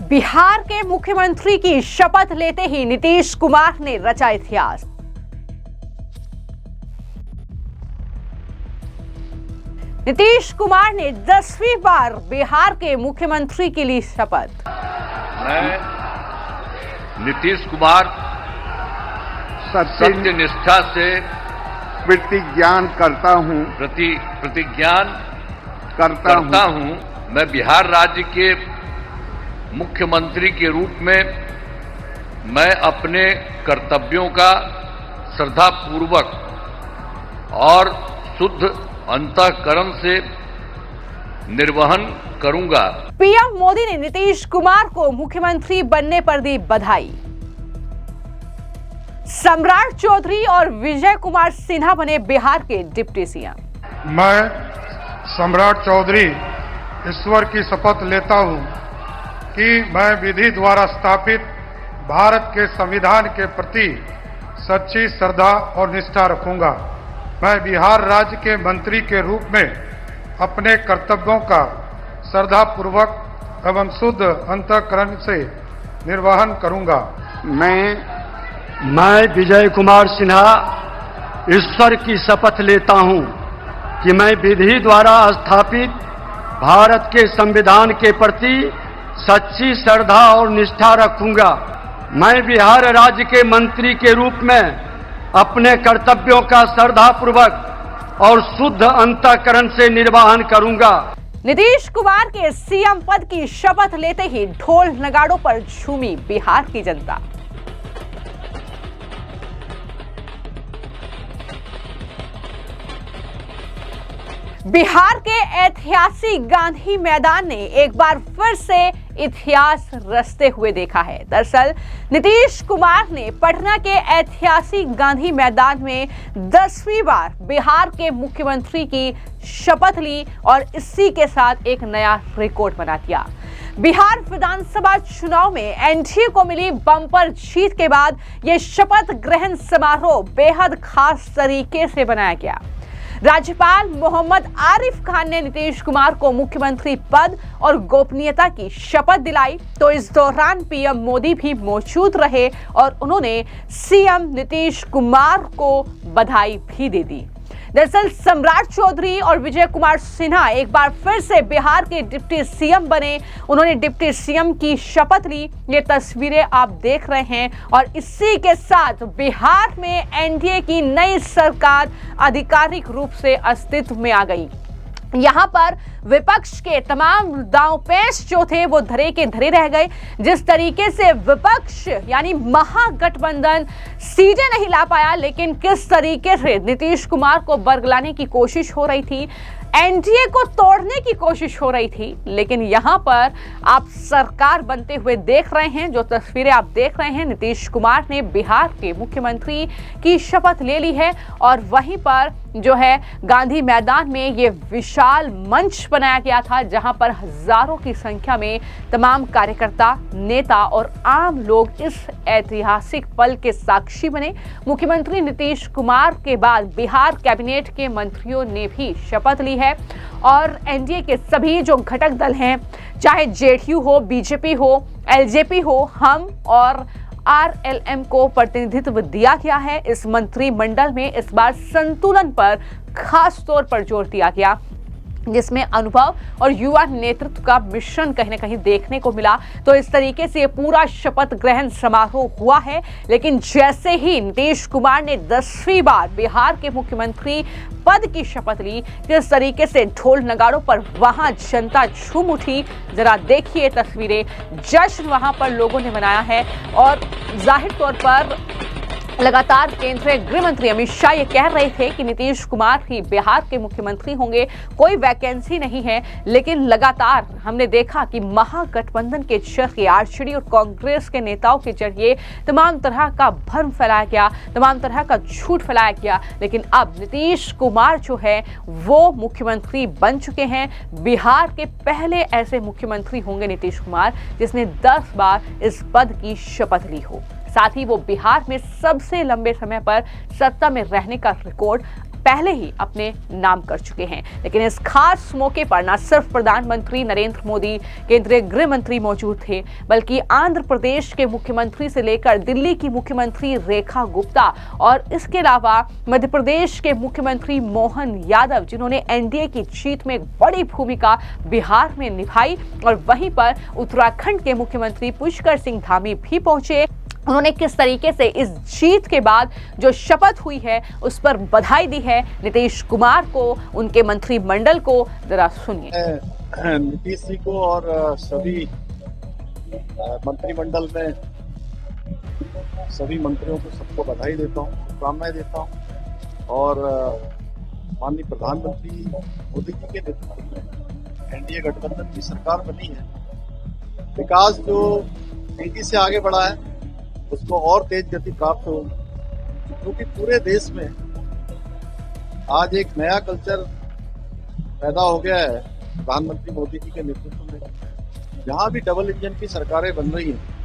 बिहार के मुख्यमंत्री की शपथ लेते ही नीतीश कुमार ने रचा इतिहास। नीतीश कुमार ने 10वीं बार बिहार के मुख्यमंत्री के लिए शपथ। मैं नीतीश कुमार सत्य निष्ठा से प्रतिज्ञान करता हूं करता हूं। मैं बिहार राज्य के मुख्यमंत्री के रूप में मैं अपने कर्तव्यों का श्रद्धापूर्वक और शुद्ध अंतःकरण से निर्वहन करूंगा। पीएम मोदी ने नीतीश कुमार को मुख्यमंत्री बनने पर दी बधाई। सम्राट चौधरी और विजय कुमार सिन्हा बने बिहार के डिप्टी सीएम। मैं सम्राट चौधरी ईश्वर की शपथ लेता हूं कि मैं विधि द्वारा स्थापित भारत के संविधान के प्रति सच्ची श्रद्धा और निष्ठा रखूंगा। मैं बिहार राज्य के मंत्री के रूप में अपने कर्तव्यों का श्रद्धापूर्वक एवं शुद्ध अंतःकरण से निर्वहन करूंगा। मैं विजय कुमार सिन्हा ईश्वर की शपथ लेता हूं कि मैं विधि द्वारा स्थापित भारत के संविधान के प्रति सच्ची श्रद्धा और निष्ठा रखूंगा। मैं बिहार राज्य के मंत्री के रूप में अपने कर्तव्यों का श्रद्धापूर्वक और शुद्ध अंतःकरण से निर्वहन करूंगा। नीतीश कुमार के सीएम पद की शपथ लेते ही ढोल नगाड़ों पर झूमी बिहार की जनता। बिहार के ऐतिहासिक गांधी मैदान ने एक बार फिर से इतिहास रचते हुए देखा है। दरअसल नीतीश कुमार ने पटना के ऐतिहासिक गांधी मैदान में 10वीं बार बिहार के मुख्यमंत्री की शपथ ली और इसी के साथ एक नया रिकॉर्ड बना दिया। बिहार विधानसभा चुनाव में एनडीए को मिली बम्पर जीत के बाद यह शपथ ग्रहण समारोह बेहद खास तरीके से बनाया गया। राज्यपाल मोहम्मद आरिफ खान ने नीतीश कुमार को मुख्यमंत्री पद और गोपनीयता की शपथ दिलाई, तो इस दौरान पीएम मोदी भी मौजूद रहे और उन्होंने सीएम नीतीश कुमार को बधाई भी दे दी। दरअसल सम्राट चौधरी और विजय कुमार सिन्हा एक बार फिर से बिहार के डिप्टी सीएम बने। उन्होंने डिप्टी सीएम की शपथ ली। ये तस्वीरें आप देख रहे हैं और इसी के साथ बिहार में एनडीए की नई सरकार आधिकारिक रूप से अस्तित्व में आ गई। यहाँ पर विपक्ष के तमाम दांवपेच जो थे वो धरे के धरे रह गए। जिस तरीके से विपक्ष यानी महागठबंधन सीटें नहीं ला पाया, लेकिन किस तरीके से नीतीश कुमार को बरगलाने की कोशिश हो रही थी, एनडीए को तोड़ने की कोशिश हो रही थी, लेकिन यहाँ पर आप सरकार बनते हुए देख रहे हैं। जो तस्वीरें आप देख रहे हैं, नीतीश कुमार ने बिहार के मुख्यमंत्री की शपथ ले ली है और वहीं पर जो है गांधी मैदान में ये विशाल मंच बनाया गया था, जहां पर हजारों की संख्या में तमाम कार्यकर्ता, नेता और आम लोग इस ऐतिहासिक पल के साक्षी बने। मुख्यमंत्री नीतीश कुमार के बाद बिहार कैबिनेट के मंत्रियों ने भी शपथ ली है और एनडीए के सभी जो घटक दल हैं, चाहे जेडीयू हो, बीजेपी हो, एलजेपी हो, हम और आरएलएम को प्रतिनिधित्व दिया गया है। इस मंत्रिमंडल में इस बार संतुलन पर खास तौर पर जोर दिया गया, जिसमें अनुभव और युवा नेतृत्व का मिश्रण कहीं न कहीं देखने को मिला। तो इस तरीके से पूरा शपथ ग्रहण समारोह हुआ है। लेकिन जैसे ही नीतीश कुमार ने 10वीं बार बिहार के मुख्यमंत्री पद की शपथ ली, किस तरीके से ढोल नगाड़ों पर वहां जनता झूम उठी। जरा देखिए तस्वीरें। जश्न वहां पर लोगों ने मनाया है और जाहिर तौर पर लगातार केंद्रीय गृह मंत्री अमित शाह ये कह रहे थे कि नीतीश कुमार ही बिहार के मुख्यमंत्री होंगे, कोई वैकेंसी नहीं है। लेकिन लगातार हमने देखा कि महागठबंधन के जरिए आरजेडी और कांग्रेस के नेताओं के जरिए तमाम तरह का भ्रम फैलाया गया, तमाम तरह का झूठ फैलाया गया। लेकिन अब नीतीश कुमार जो है वो मुख्यमंत्री बन चुके हैं। बिहार के पहले ऐसे मुख्यमंत्री होंगे नीतीश कुमार जिसने 10 बार इस पद की शपथ ली हो। साथ ही वो बिहार में सबसे लंबे समय पर सत्ता में रहने का रिकॉर्ड पहले ही अपने नाम कर चुके हैं। लेकिन इस खास मौके पर न सिर्फ प्रधानमंत्री नरेंद्र मोदी, केंद्रीय गृह मंत्री मौजूद थे, बल्कि आंध्र प्रदेश के मुख्यमंत्री से लेकर दिल्ली की मुख्यमंत्री रेखा गुप्ता और इसके अलावा मध्य प्रदेश के मुख्यमंत्री मोहन यादव, जिन्होंने एनडीए की जीत में एक बड़ी भूमिका बिहार में निभाई, और वहीं पर उत्तराखंड के मुख्यमंत्री पुष्कर सिंह धामी भी पहुंचे। उन्होंने किस तरीके से इस जीत के बाद जो शपथ हुई है उस पर बधाई दी है नीतीश कुमार को, उनके मंत्रिमंडल को, जरा सुनिए। नीतीश जी को और सभी मंत्रिमंडल में सभी मंत्रियों को सबको बधाई देता हूँ, शुभकामनाएं देता हूँ। और माननीय प्रधानमंत्री मोदी जी के नेतृत्व में एनडीए गठबंधन की सरकार बनी है। विकास जो तेजी से आगे बढ़ा है उसको और तेज गति प्राप्त हो, क्योंकि पूरे देश में आज एक नया कल्चर पैदा हो गया है प्रधानमंत्री मोदी जी के नेतृत्व में। जहां भी डबल इंजन की सरकारें बन रही हैं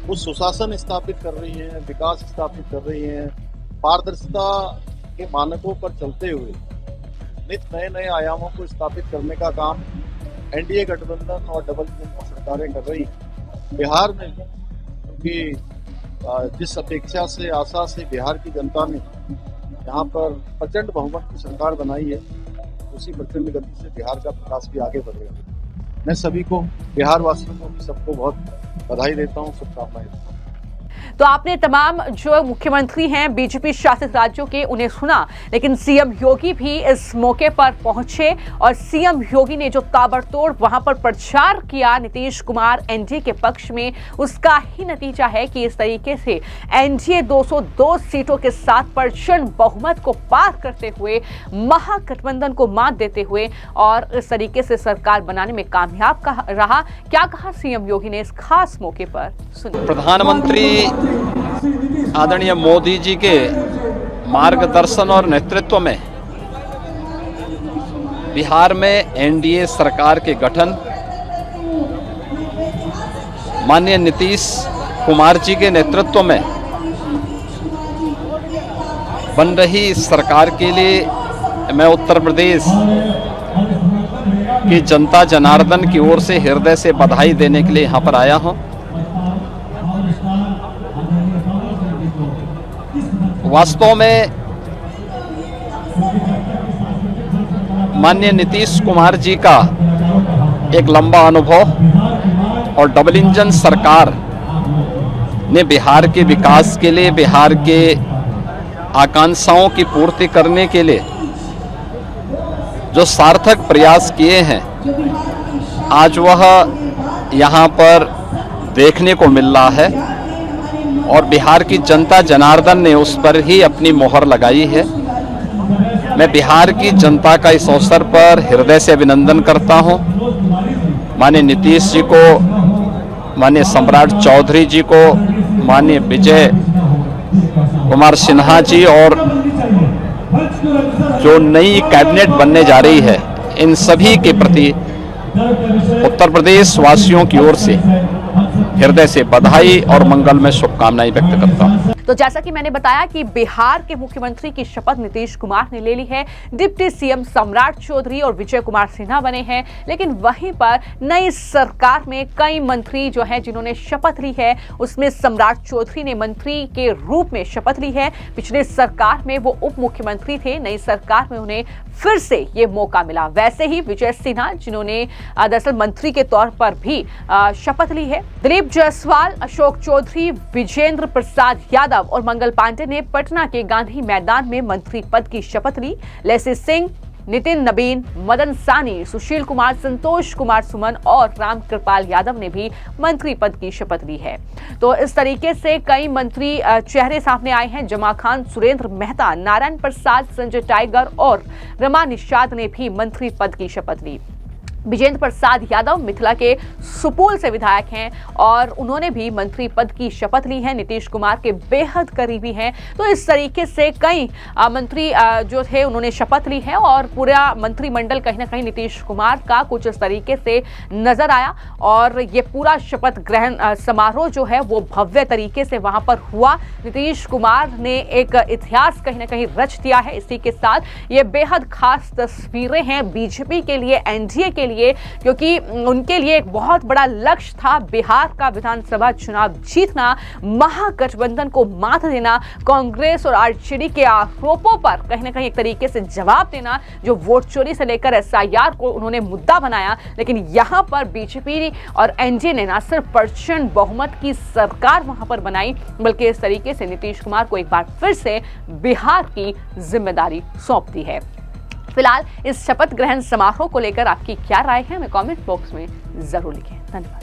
वो सुशासन स्थापित कर रही हैं, विकास स्थापित कर रही हैं, पारदर्शिता के मानकों पर चलते हुए नित नए नए आयामों को स्थापित करने का काम एनडीए गठबंधन और डबल इंजन की सरकारें कर रही हैं। बिहार में क्योंकि जिस अपेक्षा से, आशा से बिहार की जनता ने यहाँ पर प्रचंड बहुमत की सरकार बनाई है, उसी प्रचंड गति से बिहार का विकास भी आगे बढ़ेगा। मैं सभी को, बिहार वासियों को भी सबको बहुत बधाई देता हूँ, शुभकामनाएं देता हूँ। तो आपने तमाम जो मुख्यमंत्री हैं बीजेपी शासित राज्यों के, उन्हें सुना, लेकिन सीएम योगी भी इस मौके पर पहुंचे और सीएम योगी ने जो ताबड़तोड़ वहां पर प्रचार किया नीतीश कुमार एनडीए के पक्ष में, उसका ही नतीजा है कि इस तरीके से एनडीए 202 सीटों के साथ प्रचंड बहुमत को पार करते हुए महागठबंधन को मात देते हुए और इस तरीके से सरकार बनाने में कामयाब रहा। क्या कहा सीएम योगी ने इस खास मौके पर, सुनिए। प्रधानमंत्री आदरणीय मोदी जी के मार्गदर्शन और नेतृत्व में बिहार में एनडीए सरकार के गठन, माननीय नीतीश कुमार जी के नेतृत्व में बन रही इस सरकार के लिए मैं उत्तर प्रदेश की जनता जनार्दन की ओर से हृदय से बधाई देने के लिए यहाँ पर आया हूँ। वास्तव में माननीय नीतीश कुमार जी का एक लंबा अनुभव और डबल इंजन सरकार ने बिहार के विकास के लिए, बिहार के आकांक्षाओं की पूर्ति करने के लिए जो सार्थक प्रयास किए हैं, आज वह यहाँ पर देखने को मिल रहा है और बिहार की जनता जनार्दन ने उस पर ही अपनी मोहर लगाई है। मैं बिहार की जनता का इस अवसर पर हृदय से अभिनंदन करता हूं। माननीय नीतीश जी को, माननीय सम्राट चौधरी जी को, माननीय विजय कुमार सिन्हा जी और जो नई कैबिनेट बनने जा रही है, इन सभी के प्रति उत्तर प्रदेश वासियों की ओर से हृदय से बधाई और मंगल में शुभकामनाएं व्यक्त करता हूं। तो जैसा कि मैंने बताया कि बिहार के मुख्यमंत्री की शपथ नीतीश कुमार ने ले ली है, डिप्टी सीएम सम्राट चौधरी और विजय कुमार सिन्हा बने हैं, लेकिन वहीं पर नई सरकार में कई मंत्री जो हैं जिन्होंने शपथ ली है, उसमें सम्राट चौधरी ने मंत्री के रूप में शपथ ली है। पिछले सरकार में वो उप मुख्यमंत्री थे, नई सरकार में उन्हें फिर से ये मौका मिला। वैसे ही विजय सिन्हा जिन्होंने दरअसल मंत्री के तौर पर भी शपथ ली है। दिलीप जायसवाल, अशोक चौधरी, विजेंद्र प्रसाद यादव और मंगल पांडे ने पटना के गांधी मैदान में मंत्री पद की शपथ ली। लेसी सिंह, नितिन नबीन, मदन सानी, सुशील कुमार, संतोष कुमार सुमन और राम कृपाल यादव ने भी मंत्री पद की शपथ ली है। तो इस तरीके से कई मंत्री चेहरे सामने आए हैं। जमा खान, सुरेंद्र मेहता, नारायण प्रसाद, संजय टाइगर और रमा निषाद ने भी मंत्री पद की शपथ ली। विजेंद्र प्रसाद यादव मिथिला के सुपौल से विधायक हैं और उन्होंने भी मंत्री पद की शपथ ली है, नीतीश कुमार के बेहद करीबी हैं। तो इस तरीके से कई मंत्री जो थे उन्होंने शपथ ली है और पूरा मंत्रिमंडल कहीं ना कहीं नीतीश कुमार का कुछ इस तरीके से नजर आया और ये पूरा शपथ ग्रहण समारोह जो है वो भव्य तरीके से वहां पर हुआ। नीतीश कुमार ने एक इतिहास कहीं ना कहीं रच दिया है। इसी के साथ ये बेहद खास तस्वीरें हैं बीजेपी के लिए, एनडीए के लिए, क्योंकि उनके लिए एक बहुत बड़ा लक्ष्य था बिहार का विधानसभा चुनाव जीतना, महागठबंधन को मात देना, कांग्रेस और आरजेडी के आरोपों पर कहीं ना कहीं एक तरीके से जवाब देना, जो वोट चोरी से लेकर एसआईआर को उन्होंने मुद्दा बनाया। लेकिन यहां पर बीजेपी और एनडीए ने न सिर्फ प्रचंड बहुमत की सरकार वहां पर बनाई, बल्कि इस तरीके से नीतीश कुमार को एक बार फिर से बिहार की जिम्मेदारी सौंप दी है। फिलहाल इस शपथ ग्रहण समारोह को लेकर आपकी क्या राय है, हमें कमेंट बॉक्स में जरूर लिखें। धन्यवाद।